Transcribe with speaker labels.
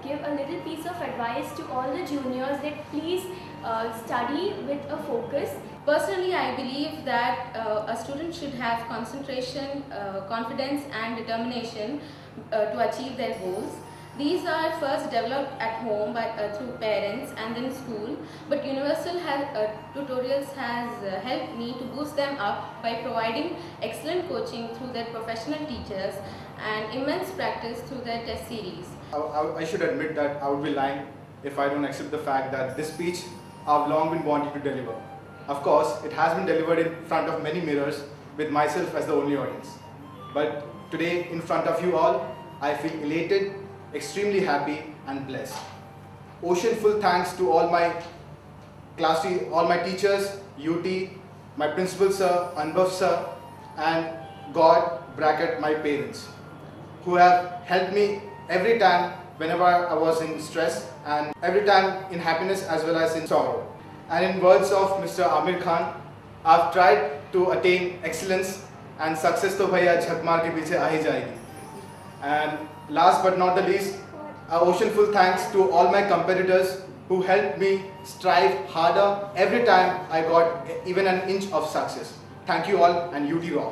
Speaker 1: give a little piece of advice to all the juniors that please study with a focus.
Speaker 2: Personally, I believe that a student should have concentration, confidence and determination to achieve their goals. These are first developed at home through parents and then school, but Universal Tutorials has helped me to boost them up by providing excellent coaching through their professional teachers and immense practice through their test series.
Speaker 3: I should admit that I would be lying if I don't accept the fact that this speech I've long been wanting to deliver. Of course, it has been delivered in front of many mirrors with myself as the only audience. But today, in front of you all, I feel elated, extremely happy and blessed. Oceanful thanks to all my teachers, UT, my principal sir, Anubhav sir, and God bracket my parents, who have helped me every time whenever I was in stress and every time in happiness as well as in sorrow. And in words of Mr. Amir Khan, I've tried to attain excellence and success to bhaiya jhak maar ke piche aa hi jayegi. And last but not the least, a oceanful thanks to all my competitors who helped me strive harder every time I got even an inch of success. Thank you all and UT rock.